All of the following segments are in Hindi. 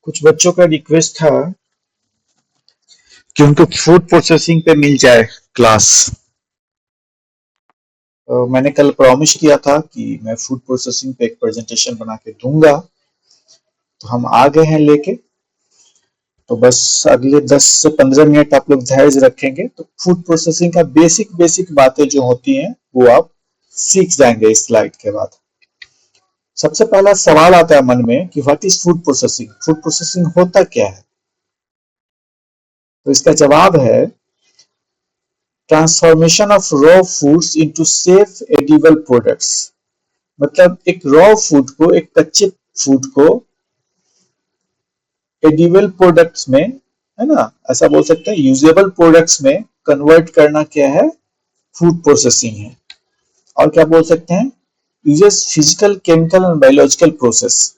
कुछ बच्चों का रिक्वेस्ट था कि उनको फूड प्रोसेसिंग पे मिल जाए क्लास। मैंने कल प्रॉमिस किया था कि मैं फूड प्रोसेसिंग पे एक प्रेजेंटेशन बना के दूंगा, तो हम आ गए हैं लेके। तो बस अगले 10 से 15 मिनट आप लोग धैर्य रखेंगे तो फूड प्रोसेसिंग का बेसिक बातें जो होती हैं वो आप सीख जाएंगे इस स्लाइड के बाद। सबसे पहला सवाल आता है मन में कि what is food processing, food processing होता क्या है। तो इसका जवाब है transformation of raw foods into safe edible products. मतलब एक रॉ फूड को, एक कच्चे फूड को एडिबल प्रोडक्ट्स में, है ना, ऐसा बोल सकते हैं, यूजेबल प्रोडक्ट्स में कन्वर्ट करना क्या है, फूड प्रोसेसिंग है। और क्या बोल सकते हैं, uses physical, chemical and biological process.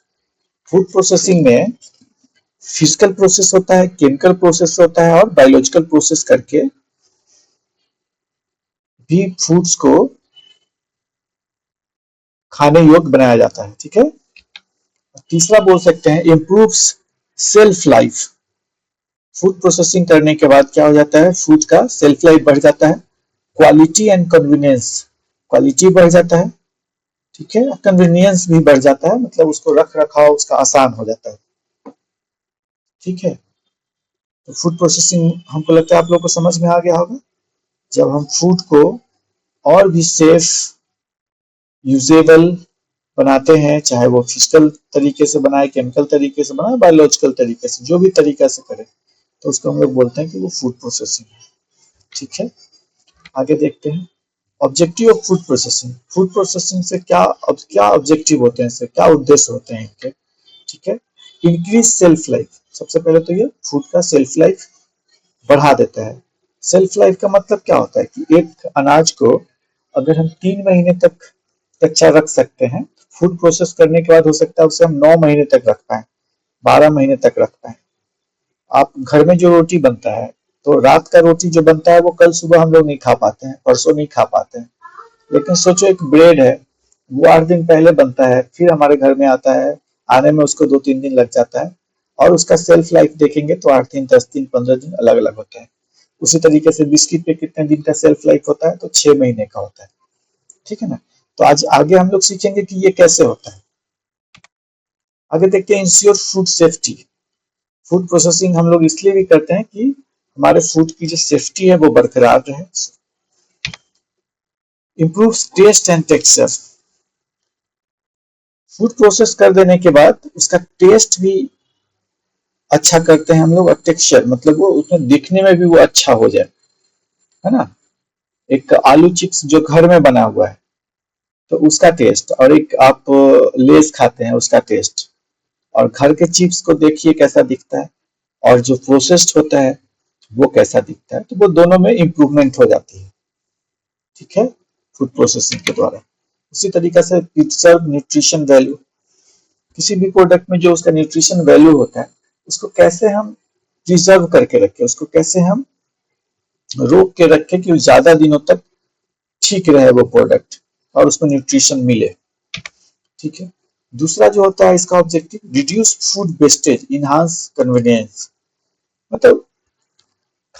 Food processing में फिजिकल प्रोसेस होता है, केमिकल प्रोसेस होता है और बायोलॉजिकल प्रोसेस करके भी फूड्स को खाने योग्य बनाया जाता है। ठीक है। तीसरा बोल सकते हैं improves self life. Food processing करने के बाद क्या हो जाता है, फूड का सेल्फ लाइफ बढ़ जाता है। क्वालिटी एंड कन्वीनियंस, क्वालिटी बढ़ जाता है, ठीक है, कन्वीनियंस भी बढ़ जाता है, मतलब उसको रख रखाव उसका आसान हो जाता है। ठीक है। तो फूड प्रोसेसिंग हमको लगता है आप लोग को समझ में आ गया होगा। जब हम फूड को और भी सेफ, यूजेबल बनाते हैं, चाहे वो फिजिकल तरीके से बनाए, केमिकल तरीके से बनाए, बायोलॉजिकल तरीके से, जो भी तरीका से करें, तो उसको हम लोग बोलते हैं कि वो फूड प्रोसेसिंग है। ठीक है। आगे देखते हैं objective of food processing. Food processing से क्या ऑब्जेक्टिव होते हैं, इससे क्या उद्देश्य होते हैं इनके। ठीक है। Increase self life. सबसे पहले तो ये फूड का सेल्फ लाइफ बढ़ा देता है। सेल्फ लाइफ का मतलब क्या होता है कि एक अनाज को अगर हम 3 महीने तक कच्चा रख सकते हैं, फूड प्रोसेस करने के बाद हो सकता है उसे हम 9 महीने तक रख पाए, 12 महीने तक रख पाए। आप घर में जो रोटी बनता है, तो रात का रोटी जो बनता है वो कल सुबह हम लोग नहीं खा पाते हैं, परसों नहीं खा पाते हैं। लेकिन सोचो एक ब्रेड है, वो 8 दिन पहले बनता है, फिर हमारे घर में आता है, आने में उसको 2-3 दिन लग जाता है, और उसका सेल्फ लाइफ देखेंगे तो 8 दिन, 10 दिन, 15 दिन अलग अलग होता है। उसी तरीके से बिस्किट पे कितने दिन का सेल्फ लाइफ होता है, तो 6 महीने का होता है। ठीक है ना। तो आज आगे हम लोग सीखेंगे कि ये कैसे होता है। आगे देखते हैं ensure food safety. Food processing हम लोग इसलिए भी करते हैं कि हमारे फूड की जो सेफ्टी है वो बरकरार रहे। Improve taste and texture. Food process कर देने के बाद उसका टेस्ट भी अच्छा करते हैं हम लोग, और टेक्सचर मतलब वो उसमें दिखने में भी वो अच्छा हो जाए, है ना। एक आलू चिप्स जो घर में बना हुआ है तो उसका टेस्ट, और एक आप लेस खाते हैं उसका टेस्ट, और घर के चिप्स को देखिए कैसा दिखता है, और जो प्रोसेस्ड होता है वो कैसा दिखता है, तो वो दोनों में इम्प्रूवमेंट हो जाती है। ठीक है, फूड प्रोसेसिंग के द्वारा। उसी तरीके से प्रिजर्व न्यूट्रिशन वैल्यू। किसी भी प्रोडक्ट में जो उसका न्यूट्रिशन वैल्यू होता है, उसको कैसे हम प्रिजर्व करके रखें, उसको कैसे हम रोक के रखें कि ज्यादा दिनों तक ठीक रहे वो प्रोडक्ट और उसमें न्यूट्रिशन मिले। ठीक है। दूसरा जो होता है इसका objective, reduce food wastage, enhance convenience. मतलब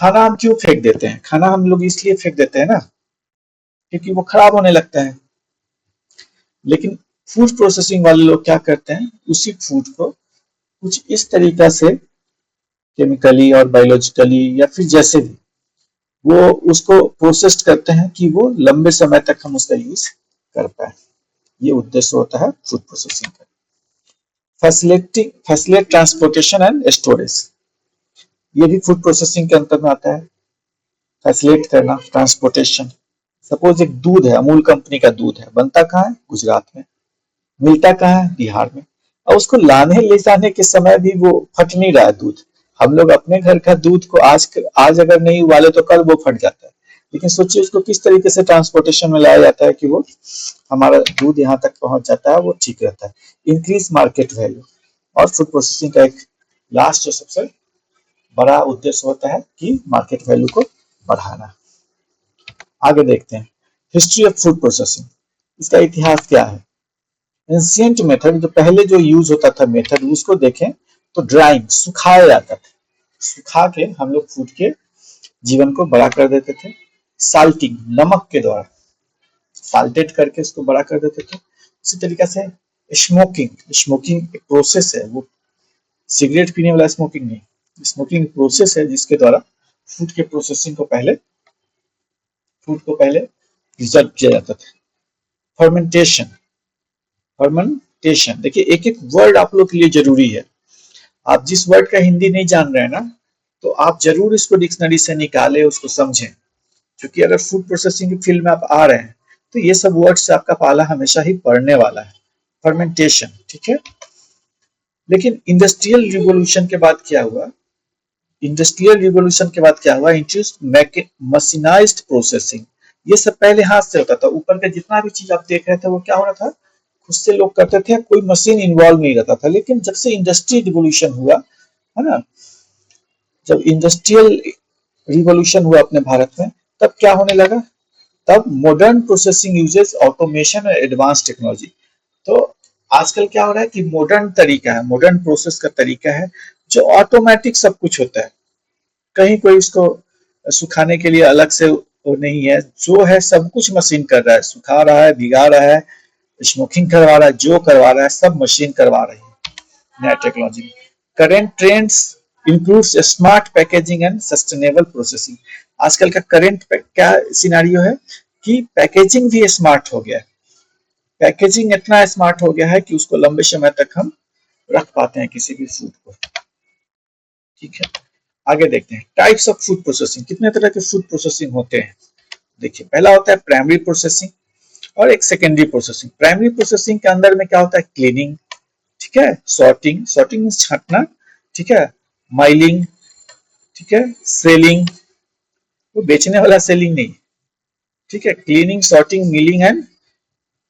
खाना हम क्यों फेंक देते हैं, खाना हम लोग इसलिए फेंक देते हैं ना क्योंकि वो खराब होने लगता है। लेकिन फूड प्रोसेसिंग वाले लोग क्या करते हैं, उसी फूड को कुछ इस तरीका से, केमिकली और बायोलॉजिकली या फिर जैसे भी, वो उसको प्रोसेस करते हैं कि वो लंबे समय तक हम उसका यूज कर पाए। ये उद्देश्य होता है फूड प्रोसेसिंग का। फैसिलिटेट ट्रांसपोर्टेशन एंड स्टोरेज, ये भी फूड प्रोसेसिंग के अंतर में आता है। फैसिलिटेट करना, ट्रांसपोर्टेशन। सपोज एक दूध है, अमूल कंपनी का दूध है, बनता कहाँ है, गुजरात में, मिलता कहाँ है, बिहार में, और उसको लाने ले जाने के समय भी वो फट नहीं रहा है दूध। हम लोग अपने घर का दूध को आज अगर नहीं उबाले तो कल वो फट जाता है। लेकिन सोचिए उसको किस तरीके से ट्रांसपोर्टेशन में लाया जाता है कि वो हमारा दूध यहाँ तक पहुंच जाता है, वो ठीक रहता है। Increase market value. और फूड प्रोसेसिंग का एक लास्ट जो सबसे बड़ा उद्देश्य होता है कि मार्केट वैल्यू को बढ़ाना। आगे देखते हैं हिस्ट्री ऑफ फूड प्रोसेसिंग। इसका इतिहास क्या है। एंशिएंट मेथड, जो पहले जो यूज होता था मेथड, उसको देखें तो ड्राइंग सुखाया जाता था, सुखा के हम लोग फूड के जीवन को बड़ा कर देते थे। साल्टिंग नमक के द्वारा साल्टेड करके उसको बड़ा कर देते थे। उसी तरीके से स्मोकिंग, स्मोकिंग एक प्रोसेस है, वो सिगरेट पीने वाला स्मोकिंग नहीं, स्मोकिंग प्रोसेस है जिसके द्वारा फूड के प्रोसेसिंग को पहले फूड को पहले प्रिजर्व किया जाता था। फर्मेंटेशन, फर्मेंटेशन देखिए एक एक वर्ड आप लोग के लिए जरूरी है। आप जिस वर्ड का हिंदी नहीं जान रहे हैं ना, तो आप जरूर इसको डिक्शनरी से निकालें, उसको समझें, क्योंकि अगर फूड प्रोसेसिंग की फील्ड में आप आ रहे हैं तो ये सब वर्ड से आपका पाला हमेशा ही पड़ने वाला है। फर्मेंटेशन, ठीक है। लेकिन इंडस्ट्रियल रिवॉल्यूशन के बाद क्या हुआ, इंडस्ट्रियल रिवॉल्यूशन के बाद क्या हुआ, इंट्रोड्यूस मशीनाइज्ड प्रोसेसिंग। ये सब पहले हाथ से होता था, ऊपर का जितना भी चीज आप देख रहे थे वो क्या हो रहा था, खुद से लोग करते थे, कोई मशीन इन्वॉल्व नहीं रहता था। लेकिन जब से इंडस्ट्री रिवॉल्यूशन हुआ है ना, जब इंडस्ट्रियल रिवॉल्यूशन हुआ अपने भारत में, तब क्या होने लगा, तब मॉडर्न प्रोसेसिंग यूजेस ऑटोमेशन और एडवांस टेक्नोलॉजी। तो आजकल क्या हो रहा है कि मॉडर्न तरीका है, मॉडर्न प्रोसेस का तरीका है जो ऑटोमेटिक सब कुछ होता है, कहीं कोई उसको सुखाने के लिए अलग से वो नहीं है, जो है सब कुछ मशीन कर रहा है, सुखा रहा है, भिगा रहा है, स्मोकिंग करवा रहा है, जो करवा रहा है सब मशीन करवा रही है नया टेक्नोलॉजी में। Current trends improves smart packaging and sustainable processing. आजकल का करेंट क्या सिनेरियो है कि पैकेजिंग भी स्मार्ट हो गया है, पैकेजिंग इतना स्मार्ट हो गया है कि उसको लंबे समय तक हम रख पाते हैं किसी भी फूड को, ठीक है। आगे देखते हैं टाइप्स ऑफ फूड प्रोसेसिंग, कितने तरह के फूड प्रोसेसिंग होते हैं। देखिए पहला होता है प्राइमरी प्रोसेसिंग और एक सेकेंडरी प्रोसेसिंग। प्राइमरी प्रोसेसिंग के अंदर में क्या होता है, क्लीनिंग, ठीक है, सॉर्टिंग, सॉर्टिंग मींस छांटना, ठीक है, माइलिंग, ठीक है, सेलिंग, वो बेचने वाला सेलिंग नहीं, ठीक है, cleaning, sorting, milling and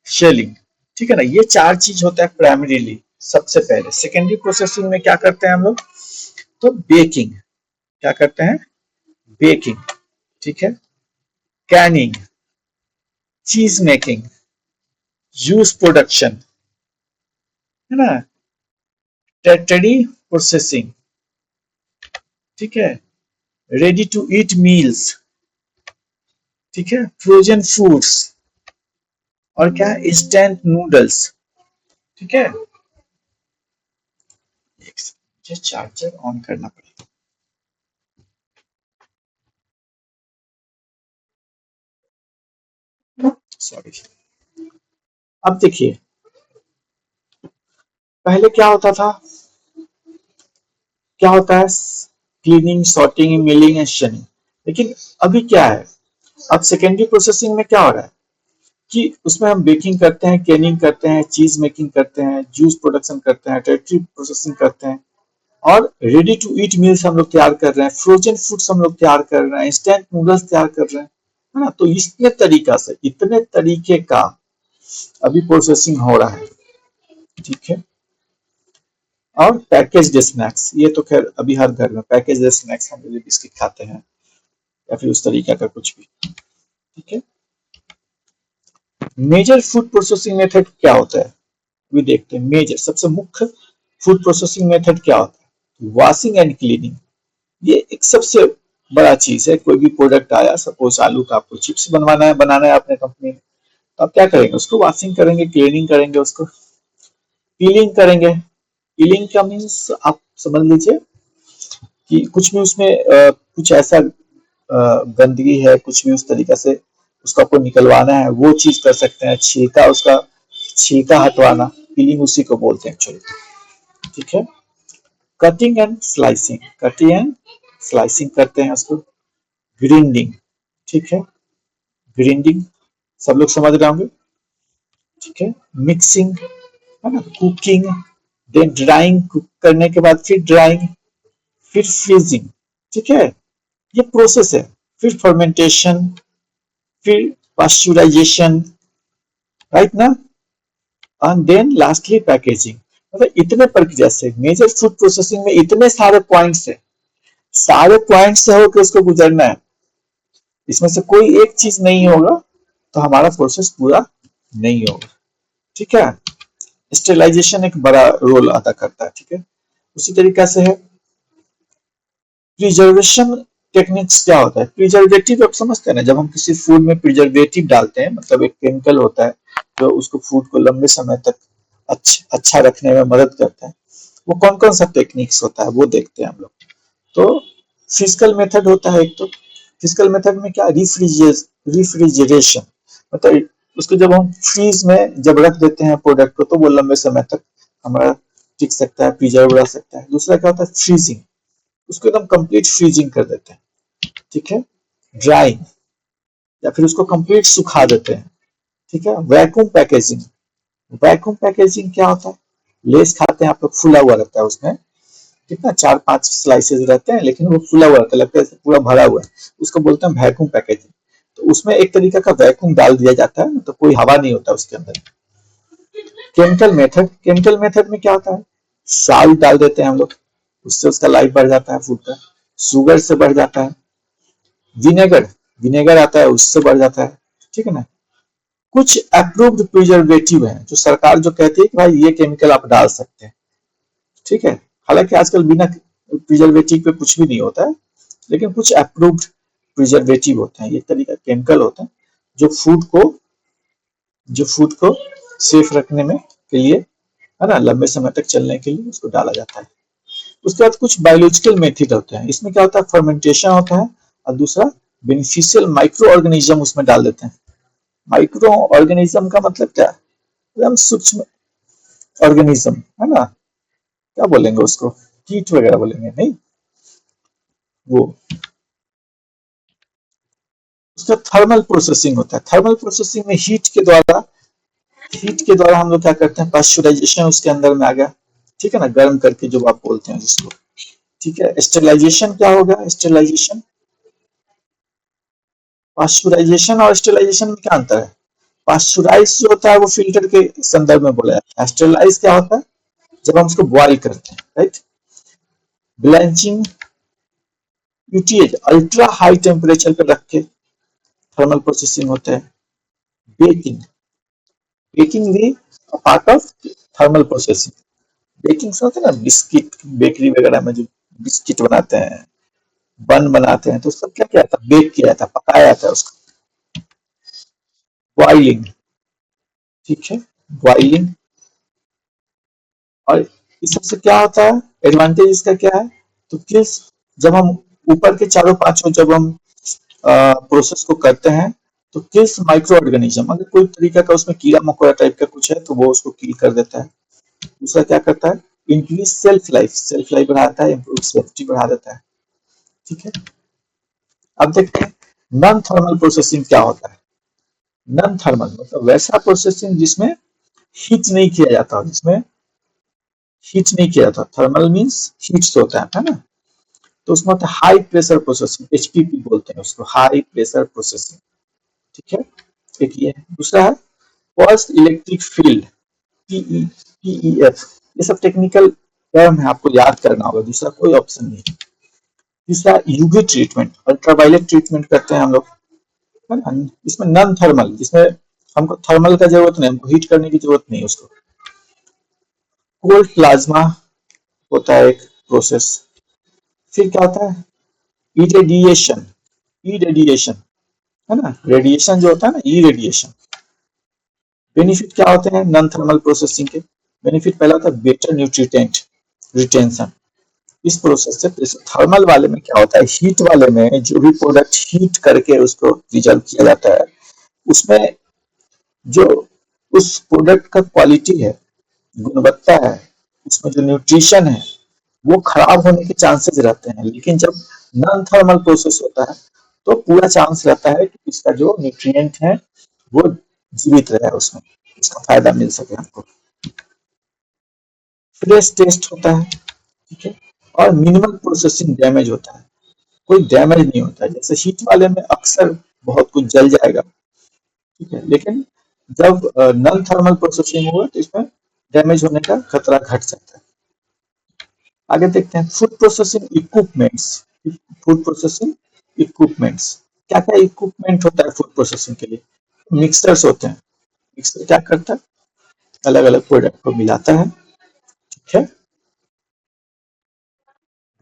shelling, ठीक है ना। ये चार चीज होता है प्राइमरीली सबसे पहले। सेकेंडरी प्रोसेसिंग में क्या करते हैं हम लोग, तो बेकिंग, क्या करते हैं, बेकिंग, ठीक है, कैनिंग, चीज मेकिंग, जूस प्रोडक्शन, है ना, टेटरी प्रोसेसिंग, ठीक है, रेडी टू ईट मील्स, ठीक है, फ्रोजन फूड्स, और क्या है, इंस्टेंट नूडल्स, ठीक है। मुझे चार्जर ऑन करना पड़ेगा। सॉरी। अब देखिए पहले क्या होता था, क्या होता है, cleaning, sorting, milling and shelling. लेकिन अभी क्या है, अब सेकेंडरी प्रोसेसिंग में क्या हो रहा है कि उसमें हम बेकिंग करते हैं, कैनिंग करते हैं, चीज मेकिंग करते हैं, जूस प्रोडक्शन करते हैं, टेटरी प्रोसेसिंग करते हैं, और रेडी टू ईट मील्स हम लोग तैयार कर रहे हैं, फ्रोजन फूड्स हम लोग तैयार कर रहे हैं, इंस्टेंट नूडल्स तैयार कर रहे हैं, है ना। तो इतने तरीका से, इतने तरीके का अभी प्रोसेसिंग हो रहा है, ठीक है। और पैकेज्ड स्नैक्स, ये तो खैर अभी हर घर में पैकेज्ड स्नैक्स, हम लोग बिस्किट खाते हैं या फिर उस तरीके का कुछ भी, ठीक है। मेजर फूड प्रोसेसिंग मेथड क्या होता है, भी देखते हैं। मेजर सबसे मुख्य फूड प्रोसेसिंग मेथड क्या होता है, वॉशिंग एंड क्लीनिंग। ये एक सबसे बड़ा चीज है। कोई भी प्रोडक्ट आया, सपोज आलू का आपको चिप्स बनाना है अपने कंपनी में, तो आप क्या करेंगे, उसको वॉशिंग करेंगे, क्लीनिंग करेंगे, उसको पीलिंग करेंगे। पीलिंग का मीन्स आप समझ लीजिए कि कुछ भी उसमें कुछ ऐसा गंदगी है, कुछ भी उस तरीका से उसको आपको निकलवाना है, वो चीज कर सकते हैं। छिलका, उसका छिलका हटवाना, पीलिंग उसी को बोलते हैं एक्चुअली, ठीक है। Cutting and slicing, cutting and slicing करते हैं उसको। ग्राइंडिंग, ठीक है, ग्राइंडिंग सब लोग समझ रहे होंगे, ठीक है। मिक्सिंग, है ना, कुकिंग, देन ड्राइंग, कुक करने के बाद फिर ड्राइंग, फिर फ्रीजिंग, ठीक है, ये प्रोसेस है। फिर फर्मेंटेशन, फिर पास्चुराइजेशन, राइट ना, एंड देन लास्टली पैकेजिंग। मतलब इतने प्रक्रिया से मेजर फूड प्रोसेसिंग में इतने सारे पॉइंट्स है, सारे पॉइंट से होकर उसको गुजरना है, इसमें से कोई एक चीज नहीं होगा तो हमारा प्रोसेस पूरा नहीं होगा, ठीक है। स्टेरिलाइजेशन एक बड़ा रोल अदा करता है, ठीक है। उसी तरीका से है प्रिजर्वेशन टेक्निक्स। क्या होता है प्रिजर्वेटिव? आप समझते हैं ना, जब हम किसी फूड में प्रिजर्वेटिव डालते हैं, मतलब एक केमिकल होता है जो उसको फूड को लंबे समय तक अच्छा रखने में मदद करता है। वो कौन कौन सा टेक्निक्स होता है वो देखते हैं हम लोग। तो फिजिकल मेथड होता है एक। तो फिजिकल मेथड में क्या, रिफ्रिजरेशन, मतलब उसको जब हम फ्रीज में जब रख देते हैं प्रोडक्ट को, तो वो लंबे समय तक हमारा टिक सकता है, प्रिजर्व रह सकता है। दूसरा क्या होता है फ्रीजिंग, उसको एकदम कंप्लीट फ्रीजिंग कर देते हैं, ठीक है। ड्राइंग, या फिर उसको कंप्लीट सुखा देते हैं, ठीक है। वैक्यूम पैकेजिंग, वैक्यूम पैकेजिंग क्या होता है, लेस खाते हैं आप लोग, फुला हुआ रहता है उसमें, कितना 4-5 स्लाइसेस रहते हैं, लेकिन वो फुला हुआ रहता है, लगता है पूरा भरा हुआ है, उसको बोलते हैं वैक्यूम पैकेजिंग। तो उसमें एक तरीका का वैक्यूम डाल दिया जाता है, तो कोई हवा नहीं होता उसके अंदर। केमिकल मेथड, केमिकल मेथड में क्या होता है, साल्ट डाल देते हैं हम लोग, उससे उसका लाइफ बढ़ जाता है फूड का। शुगर से बढ़ जाता है। विनेगर, विनेगर आता है उससे बढ़ जाता है, ठीक है ना। कुछ अप्रूव्ड प्रिजर्वेटिव है जो सरकार जो कहती है कि भाई ये केमिकल आप डाल सकते हैं, ठीक है। हालांकि आजकल बिना प्रिजर्वेटिव पे कुछ भी नहीं होता है, लेकिन कुछ अप्रूव्ड प्रिजर्वेटिव होते हैं, ये तरीका केमिकल होते हैं जो फूड को सेफ रखने में के लिए, है ना, लंबे समय तक चलने के लिए उसको डाला जाता है। उसके बाद कुछ बायोलॉजिकल मेथड होते हैं, इसमें क्या होता है फर्मेंटेशन होता है, और दूसरा बेनिफिशियल माइक्रो ऑर्गेनिज्म उसमें डाल देते हैं। माइक्रो ऑर्गेनिज्म का मतलब क्या है, एकदम सूक्ष्म ऑर्गेनिज्म, है ना, क्या बोलेंगे उसको, कीट वगैरह बोलेंगे नहीं, वो उसका थर्मल प्रोसेसिंग होता है। थर्मल प्रोसेसिंग में हीट के द्वारा हम लोग क्या करते हैं, पास्चुराइजेशन उसके अंदर में आ गया, ठीक है ना, गर्म करके जो आप बोलते हैं जिसको, ठीक है। स्टेरिलाइजेशन क्या होगा, स्टेरिलाइजेशन, पास्चुराइजेशन और स्टेरिलाइजेशन में क्या अंतर है। पास्चुराइज जो होता है वो फिल्टर के संदर्भ में बोला जाता है, स्टेरिलाइज क्या होता है जब हम उसको बॉयल करते हैं, राइट। ब्लैंचिंग, यूटीएच, अल्ट्रा हाई टेम्परेचर पे रख के थर्मल प्रोसेसिंग होता है। बेकिंग, बेकिंग भी part of thermal processing. Baking से होता है ना, बिस्किट बेकरी वगैरह में जो बिस्किट बनाते हैं, बन बनाते हैं, तो सब क्या किया जाता है, बेक किया जाता है, पकाया जाता है उसको। बॉइलिंग, ठीक है, बॉइलिंग। और इस सबसे क्या होता है, एडवांटेज इसका क्या है, तो किस, जब हम ऊपर के चारों पांचों जब हम प्रोसेस को करते हैं, तो किस माइक्रो ऑर्गेनिज्म, अगर कोई तरीका का उसमें कीड़ा मकोड़ा टाइप का कुछ है तो वो उसको किल कर देता है। दूसरा क्या करता है, इंक्रीज सेल्फ लाइफ बढ़ाता है, इम्प्रूव सेफ्टी बढ़ा देता है, ठीक है। अब देखते हैं नॉन थर्मल प्रोसेसिंग क्या होता है। नॉन थर्मल मतलब वैसा प्रोसेसिंग जिसमें हीट नहीं किया जाता, जिसमें हीट नहीं किया जाता। थर्मल मींस हीट से होता है ना, तो उसमें होता है हाई प्रेशर प्रोसेसिंग, एचपीपी बोलते हैं उसको, हाई प्रेशर प्रोसेसिंग, ठीक है। एक ये है। दूसरा है पल्स इलेक्ट्रिक फील्ड, पीईएफ, ये सब टेक्निकल टर्म है, आपको याद करना होगा, दूसरा कोई ऑप्शन नहीं है। तीसरा यूवी ट्रीटमेंट, अल्ट्रावायलेट ट्रीटमेंट करते हैं हम लोग, है ना। इसमें नॉन थर्मल, जिसमें हमको थर्मल का जरूरत नहीं, हमको हीट करने की जरूरत नहीं उसको। कोल्ड प्लाज्मा होता है एक प्रोसेस। फिर क्या होता है इरेडिएशन, इरेडिएशन, है ना, रेडिएशन जो होता है ना, इरेडिएशन। बेनिफिट क्या होते हैं नॉन थर्मल प्रोसेसिंग के, बेनिफिट पहला होता है बेटर न्यूट्रिएंट रिटेंशन। इस प्रोसेस से थर्मल वाले में क्या होता है, हीट वाले में जो भी प्रोडक्ट हीट करके उसको प्रिजर्व किया जाता है, उसमें जो उस प्रोडक्ट का क्वालिटी है, गुणवत्ता है, उसमें जो न्यूट्रिशन है, वो खराब होने के चांसेस रहते हैं। लेकिन जब नॉन थर्मल प्रोसेस होता है तो पूरा चांस रहता है कि इसका जो न्यूट्रिएंट है वो जीवित रहे, उसमें उसका फायदा मिल सके आपको। फ्रेश टेस्ट होता है, ठीक है। और मिनिमल प्रोसेसिंग डैमेज होता है, कोई डैमेज नहीं होता है। जैसे हीट वाले में अक्सर बहुत कुछ जल जाएगा, ठीक है, लेकिन जब नॉन थर्मल प्रोसेसिंग हुआ तो इसमें डैमेज होने का खतरा घट सकता है। आगे देखते हैं food processing equipments, food processing equipments, क्या क्या इक्विपमेंट होता है फूड प्रोसेसिंग के लिए। मिक्सर्स होते हैं, मिक्सर क्या करता है, अलग अलग प्रोडक्ट को मिलाता है, ठीक है।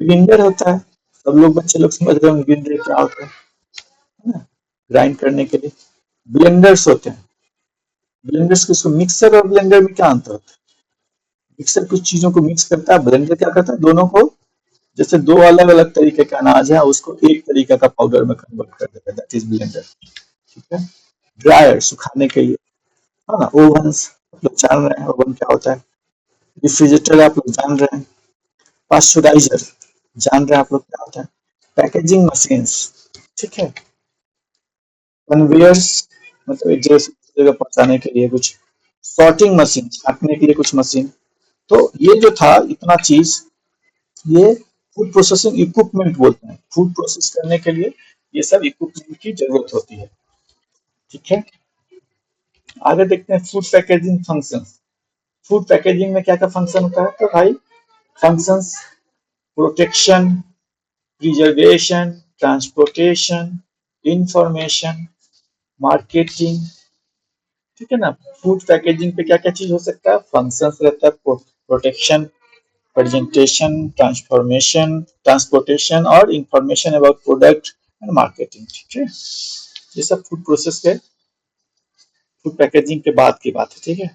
ब्लेंडर होता है, सब लोग बच्चे लोग समझ रहे होंगे ब्लेंडर क्या होता है ना, ग्राइंड करने के लिए ब्लेंडर्स होते हैं। ब्लेंडर्स किसको, मिक्सर और ब्लेंडर में क्या अंतर होता है? मिक्सर कुछ चीजों को मिक्स करता है, ब्लेंडर क्या करता है, दोनों को, जैसे दो अलग अलग तरीके का अनाज है उसको एक तरीके का पाउडर में कन्वर्ट कर देता है, दैट इज ब्लेंडर। ठीक है। ड्रायर, सुखाने के लिए, है ना। ओवन्स, आप लोग जान रहे हैं ओवन क्या होता है। रेफ्रिजरेटर आप लोग जान रहे हैं। पास्चुराइजर जान रहे हैं आप लोग क्या होता है। पैकेजिंग मशीन्स, ठीक है। कन्वेयर्स, मतलब एक जगह से दूसरी जगह पहुंचाने के लिए कुछ। सॉर्टिंग मशीन, छांटने के लिए कुछ मशीन। तो ये जो था इतना चीज, ये फूड प्रोसेसिंग इक्विपमेंट बोलते हैं। फूड प्रोसेस करने के लिए ये सब इक्विपमेंट की जरूरत होती है। ठीक है। आगे देखते हैं food packaging function. Food packaging में क्या क्या फंक्शन होता है, तो भाई functions, protection, preservation, transportation, information, marketing. ठीक है ना। फूड पैकेजिंग पे क्या क्या चीज हो सकता है, फंक्शंस रहता है, प्रोटेक्शन, प्रेजेंटेशन, ट्रांसफॉर्मेशन, ट्रांसपोर्टेशन और information about product and marketing. ठीक है। ये सब फूड प्रोसेस के, फूड पैकेजिंग के बाद की बात है। ठीक है।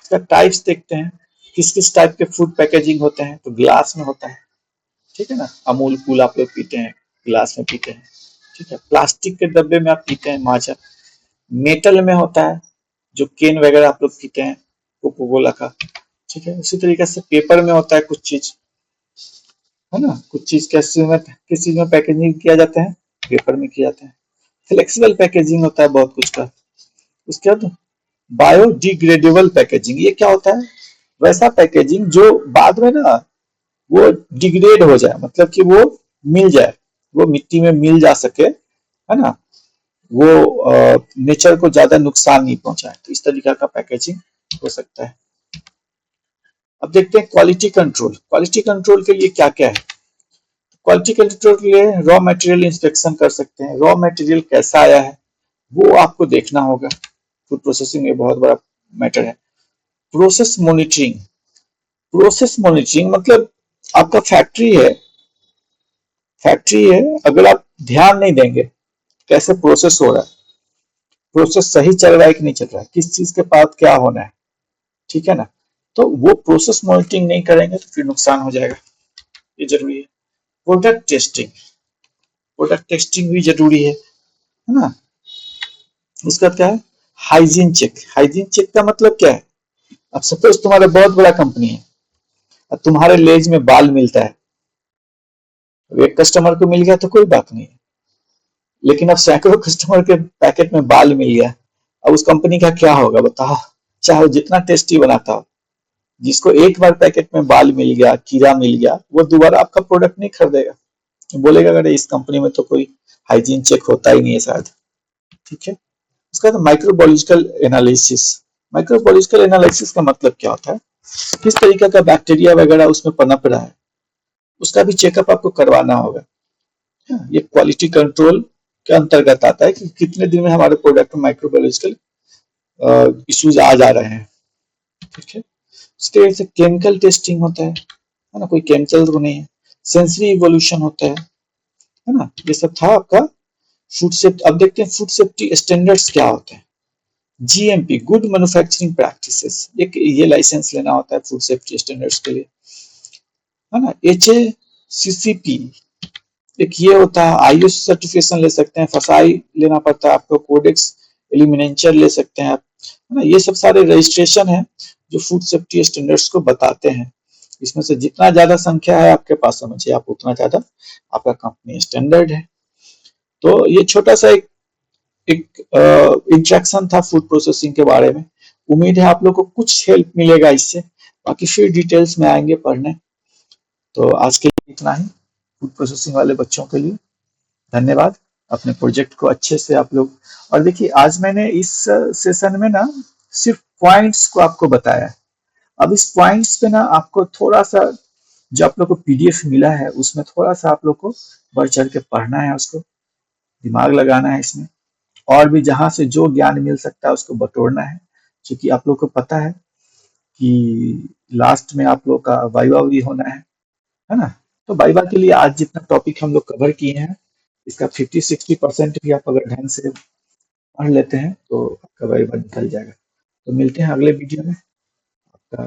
इसका टाइप्स देखते हैं, किस किस टाइप के फूड पैकेजिंग होते हैं, तो ग्लास में होता है। ठीक है ना, अमूल कूल आप लोग पीते हैं, गिलास में पीते हैं। ठीक है। प्लास्टिक के डब्बे में आप पीते हैं माजा। मेटल में होता है, जो केन वगैरह आप लोग पीते हैं, कोको कोला का। ठीक है। उसी तरीके से पेपर में होता है कुछ चीज, है ना। कुछ चीज किस चीज में पैकेजिंग किया जाता है, पेपर में किया जाता है। फ्लेक्सिबल पैकेजिंग होता है बहुत कुछ का। उसके बाद बायोडिग्रेडेबल पैकेजिंग, ये क्या होता है, वैसा पैकेजिंग जो बाद में ना वो डिग्रेड हो जाए, मतलब कि वो मिल जाए, वो मिट्टी में मिल जा सके, है ना। वो नेचर को ज्यादा नुकसान नहीं पहुंचाए, तो इस तरीका का पैकेजिंग हो सकता है। अब देखते हैं क्वालिटी कंट्रोल। क्वालिटी कंट्रोल के लिए क्या क्या है। क्वालिटी कंट्रोल के लिए रॉ मटेरियल इंस्पेक्शन कर सकते हैं, रॉ मटेरियल कैसा आया है वो आपको देखना होगा। फूड प्रोसेसिंग में बहुत बड़ा मैटर है। प्रोसेस मॉनिटरिंग, प्रोसेस मॉनिटरिंग मतलब आपका फैक्ट्री है, अगर आप ध्यान नहीं देंगे कैसे प्रोसेस हो रहा है, प्रोसेस सही चल रहा है कि नहीं चल रहा है, किस चीज के बाद क्या होना है, ठीक है ना। तो वो प्रोसेस मॉनिटरिंग नहीं करेंगे तो फिर नुकसान हो जाएगा, ये जरूरी है। प्रोडक्ट टेस्टिंग, प्रोडक्ट टेस्टिंग भी जरूरी है ना। उसका क्या है, हाइजीन चेक। हाइजीन चेक का मतलब क्या है, अब सपोज तुम्हारा बहुत बड़ा कंपनी है, अब तुम्हारे लेज में बाल मिलता है, एक कस्टमर को मिल गया तो कोई बात नहीं है, लेकिन अब सैकड़ों कस्टमर के पैकेट में बाल मिल गया, अब उस कंपनी का क्या होगा बताओ। चाहे वो जितना टेस्टी बनाता हो, जिसको एक बार पैकेट में बाल मिल गया, कीड़ा मिल गया, वो दोबारा आपका प्रोडक्ट नहीं खरीदेगा, बोलेगा अगर इस कंपनी में तो कोई हाइजीन चेक होता ही नहीं है शायद। ठीक है। उसका तो माइक्रोबायोलॉजिकल एनालिसिस। माइक्रोबायोलॉजिकल एनालिसिस का मतलब क्या होता है, किस तरीके का बैक्टीरिया वगैरह उसमें पनप रहा है, उसका भी चेकअप आपको करवाना होगा। ये क्वालिटी कंट्रोल के अंतर्गत आता है कि कितने दिन में हमारे प्रोडक्ट में माइक्रोबायोलॉजिकल इश्यूज आ जा रहे हैं। ठीक है। उसके वजह से केमिकल टेस्टिंग होता है ना, कोई केमिकल तो नहीं है। सेंसरी इवोल्यूशन होता है ना। ये सब था आपका फूड सेफ्टी। अब देखते हैं फूड सेफ्टी स्टैंडर्ड्स क्या होते हैं। जीएमपी, गुड मैन्युफैक्चरिंग प्रैक्टिसेस, एक ये लाइसेंस लेना होता है फूड सेफ्टी स्टैंडर्ड्स के लिए, है ना। एचएसीसीपी, एक ये होता है, आईएस सर्टिफिकेशन ले सकते हैं, फसाई लेना पड़ता है आपको, कोडेक्स एलिमिनेचर ले सकते हैं आप, है ना। ये सब सारे रजिस्ट्रेशन है जो फूड सेफ्टी स्टैंडर्ड्स को बताते हैं। इसमें से जितना ज्यादा संख्या है आपके पास, समझिए आप उतना ज्यादा आपका कंपनी स्टैंडर्ड है। तो ये छोटा सा एक इंट्रैक्शन था फूड प्रोसेसिंग के बारे में। उम्मीद है आप लोग को कुछ हेल्प मिलेगा इससे, बाकी फिर डिटेल्स में आएंगे पढ़ने। तो आज के लिए इतना ही फूड प्रोसेसिंग वाले बच्चों के लिए। धन्यवाद। अपने प्रोजेक्ट को अच्छे से आप लोग, और देखिए आज मैंने इस सेशन में ना सिर्फ पॉइंट्स को आपको बताया है। अब इस पॉइंट्स पे ना आपको थोड़ा सा, जो आप लोग को पीडीएफ मिला है उसमें थोड़ा सा आप लोग को बढ़ चढ़ के पढ़ना है, उसको दिमाग लगाना है इसमें, और भी जहां से जो ज्ञान मिल सकता है उसको बटोरना है। क्योंकि आप लोग को पता है कि लास्ट में आप लोग का वाइवा भी होना है ना। तो वाइवा के लिए आज जितना टॉपिक हम लोग कवर किए हैं, इसका 50-60% भी आप अगर ढंग से पढ़ लेते हैं तो आपका वाइवा निकल जाएगा। तो मिलते हैं अगले वीडियो में। आपका